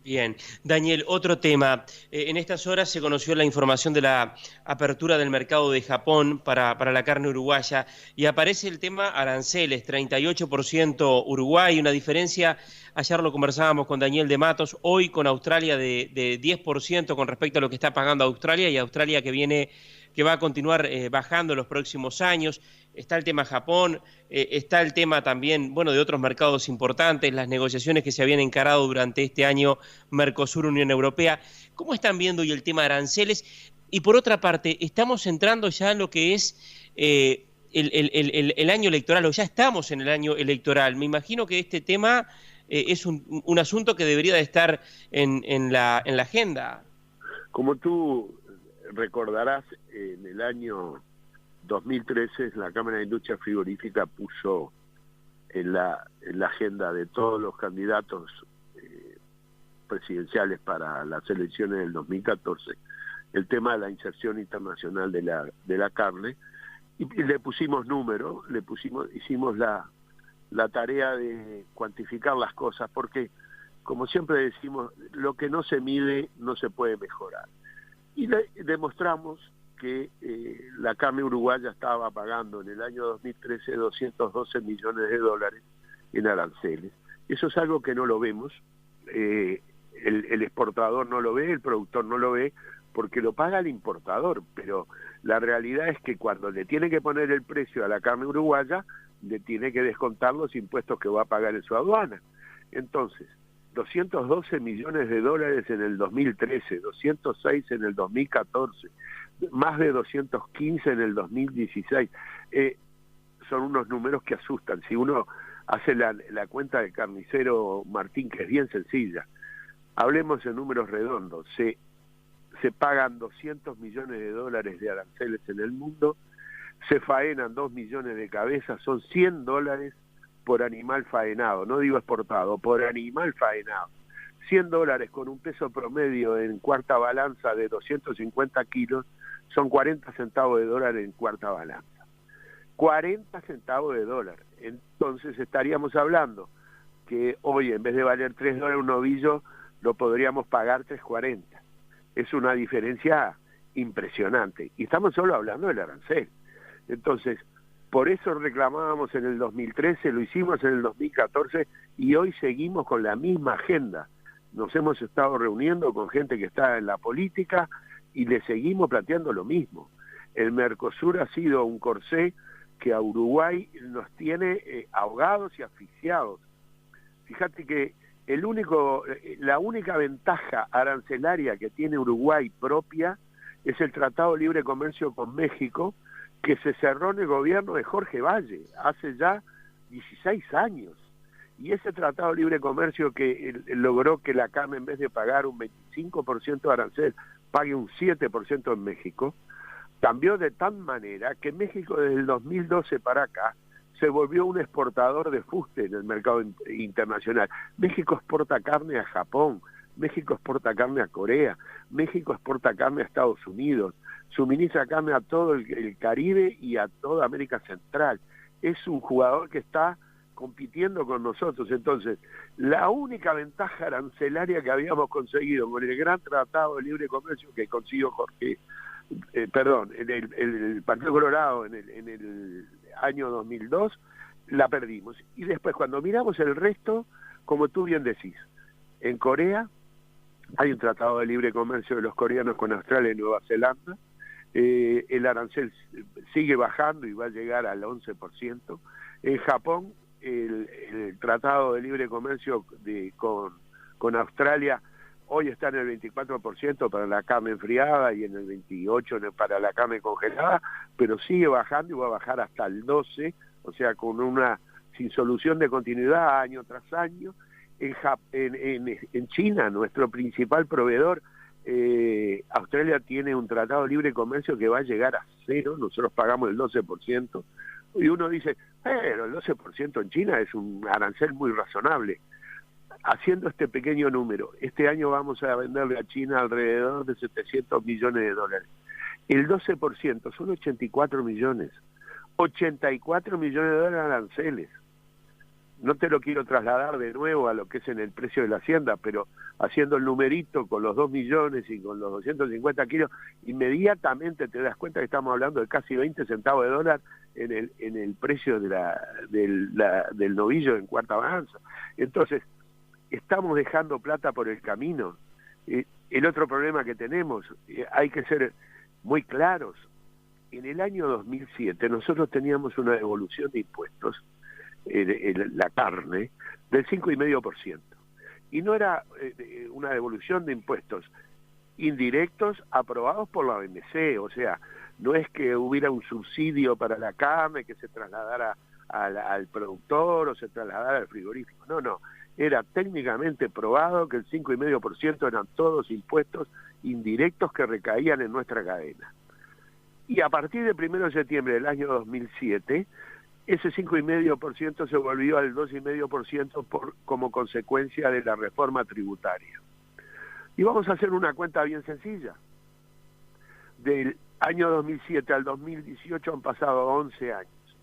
Bien, Daniel, otro tema. En estas horas se conoció la información de la apertura del mercado de Japón para la carne uruguaya y aparece el tema aranceles, 38% Uruguay, una diferencia, ayer lo conversábamos con Daniel de Matos, hoy con Australia de 10% con respecto a lo que está pagando Australia y Australia que va a continuar bajando en los próximos años. Está el tema Japón, está el tema también, bueno, de otros mercados importantes, las negociaciones que se habían encarado durante este año Mercosur, Unión Europea. ¿Cómo están viendo hoy el tema de aranceles? Y por otra parte, estamos entrando ya en lo que es el año electoral, o ya estamos en el año electoral. Me imagino que este tema es un asunto que debería de estar en la agenda. Como tú recordarás, en el año 2013 la Cámara de Industria Frigorífica puso en la agenda de todos los candidatos presidenciales para las elecciones del 2014 el tema de la inserción internacional de la carne y le pusimos número, hicimos la tarea de cuantificar las cosas porque, como siempre decimos, lo que no se mide no se puede mejorar. Y demostramos que la carne uruguaya estaba pagando en el año 2013 $212 millones en aranceles. Eso es algo que no lo vemos, el exportador no lo ve, el productor no lo ve, porque lo paga el importador, pero la realidad es que cuando le tiene que poner el precio a la carne uruguaya, le tiene que descontar los impuestos que va a pagar en su aduana. Entonces, $212 millones en el 2013, 206 en el 2014, más de 215 en el 2016. Son unos números que asustan. Si uno hace la cuenta del carnicero Martín, que es bien sencilla, hablemos en números redondos, se pagan $200 millones de aranceles en el mundo, se faenan 2 millones de cabezas, son $100 por animal faenado, no digo exportado, por animal faenado. $100 con un peso promedio en cuarta balanza de 250 kilos, son 40 centavos de dólar en cuarta balanza. 40 centavos de dólar. Entonces estaríamos hablando que hoy en vez de valer $3 un novillo, lo podríamos pagar $3.40. Es una diferencia impresionante. Y estamos solo hablando del arancel. Entonces, por eso reclamábamos en el 2013, lo hicimos en el 2014 y hoy seguimos con la misma agenda. Nos hemos estado reuniendo con gente que está en la política y le seguimos planteando lo mismo. El Mercosur ha sido un corsé que a Uruguay nos tiene ahogados y asfixiados. Fíjate que la única ventaja arancelaria que tiene Uruguay propia es el Tratado de Libre Comercio con México, que se cerró en el gobierno de Jorge Valle hace ya 16 años. Y ese Tratado de Libre Comercio que logró que la carne, en vez de pagar un 25% de arancel, pague un 7% en México, cambió de tal manera que México desde el 2012 para acá se volvió un exportador de fuste en el mercado internacional. México exporta carne a Japón, México exporta carne a Corea, México exporta carne a Estados Unidos, suministra carne a todo el Caribe y a toda América Central. Es un jugador que está compitiendo con nosotros. Entonces, la única ventaja arancelaria que habíamos conseguido con el gran Tratado de Libre Comercio que consiguió el Partido Colorado en el año 2002, la perdimos. Y después, cuando miramos el resto, como tú bien decís, en Corea hay un Tratado de Libre Comercio de los coreanos con Australia y Nueva Zelanda, el arancel sigue bajando y va a llegar al 11%. En Japón, el Tratado de Libre Comercio con Australia hoy está en el 24% para la carne enfriada y en el 28% para la carne congelada, pero sigue bajando y va a bajar hasta el 12%, o sea, sin solución de continuidad año tras año. En China, nuestro principal proveedor, Australia tiene un tratado de libre comercio que va a llegar a 0, nosotros pagamos el 12%, y uno dice, pero el 12% en China es un arancel muy razonable. Haciendo este pequeño número, este año vamos a venderle a China alrededor de $700 millones. El 12% son 84 millones. 84 millones de dólares aranceles. no te lo quiero trasladar de nuevo a lo que es en el precio de la hacienda, pero haciendo el numerito con los 2 millones y con los 250 kilos, inmediatamente te das cuenta que estamos hablando de casi 20 centavos de dólar en el precio del novillo en cuarta balanza. Entonces, estamos dejando plata por el camino. El otro problema que tenemos, hay que ser muy claros. En el año 2007 nosotros teníamos una devolución de impuestos, la carne, del 5,5%. Y no era una devolución de impuestos indirectos aprobados por la OMC, o sea, no es que hubiera un subsidio para la carne que se trasladara al productor o se trasladara al frigorífico, no, era técnicamente probado que el 5,5% eran todos impuestos indirectos que recaían en nuestra cadena. Y a partir del 1 de septiembre del año 2007, ese 5,5% se volvió al 2,5% como consecuencia de la reforma tributaria. Y vamos a hacer una cuenta bien sencilla. Del año 2007 al 2018 han pasado 11 años.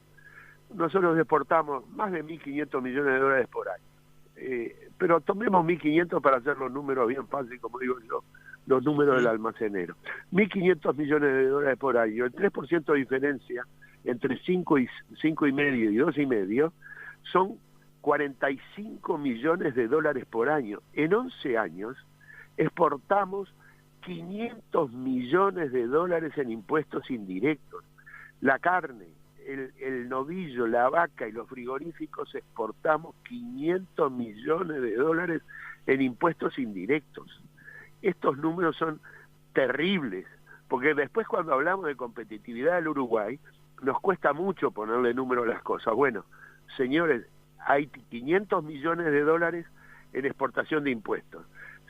Nosotros exportamos más de 1.500 millones de dólares por año. Pero tomemos 1.500 para hacer los números bien fáciles, como digo yo, los números del almacenero. 1.500 millones de dólares por año. El 3% de diferencia entre 5,5 y 2,5 son 45 millones de dólares por año. En 11 años exportamos 500 millones de dólares en impuestos indirectos. La carne, el novillo, la vaca y los frigoríficos exportamos 500 millones de dólares en impuestos indirectos. Estos números son terribles, porque después cuando hablamos de competitividad del Uruguay, nos cuesta mucho ponerle número a las cosas. Bueno, señores, hay 500 millones de dólares en exportación de impuestos.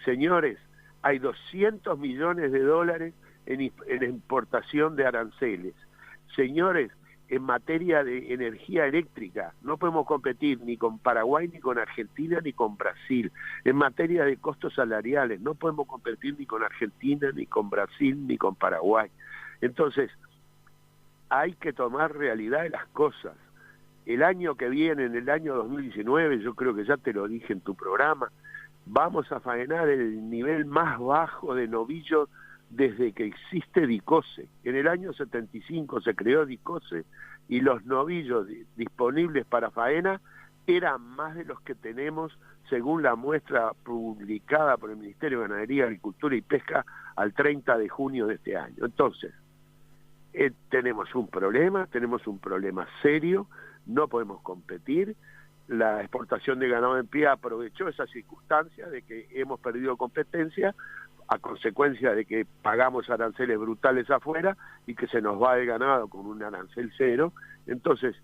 Señores, hay 200 millones de dólares en importación de aranceles. Señores, en materia de energía eléctrica, no podemos competir ni con Paraguay, ni con Argentina, ni con Brasil. En materia de costos salariales, no podemos competir ni con Argentina, ni con Brasil, ni con Paraguay. Entonces, hay que tomar realidad de las cosas. El año que viene, en el año 2019, yo creo que ya te lo dije en tu programa, vamos a faenar el nivel más bajo de novillos desde que existe DICOSE. En el año 75 se creó DICOSE y los novillos disponibles para faena eran más de los que tenemos según la muestra publicada por el Ministerio de Ganadería, Agricultura y Pesca al 30 de junio de este año. Entonces, tenemos un problema serio, no podemos competir. La exportación de ganado en pie aprovechó esa circunstancia de que hemos perdido competencia a consecuencia de que pagamos aranceles brutales afuera y que se nos va el ganado con un arancel cero. Entonces,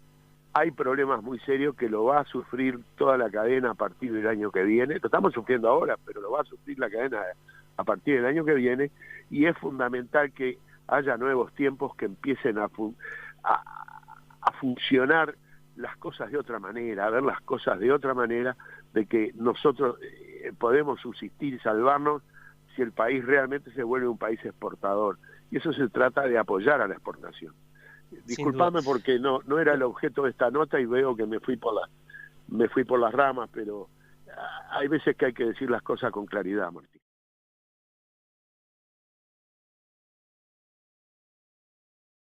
hay problemas muy serios que lo va a sufrir toda la cadena a partir del año que viene. Lo estamos sufriendo ahora, pero lo va a sufrir la cadena a partir del año que viene, y es fundamental que haya nuevos tiempos que empiecen a funcionar las cosas de otra manera, a ver las cosas de otra manera, de que nosotros podemos subsistir y salvarnos si el país realmente se vuelve un país exportador. Y eso se trata de apoyar a la exportación. Disculpame porque no era el objeto de esta nota y veo que me fui por las ramas, pero hay veces que hay que decir las cosas con claridad, Martín.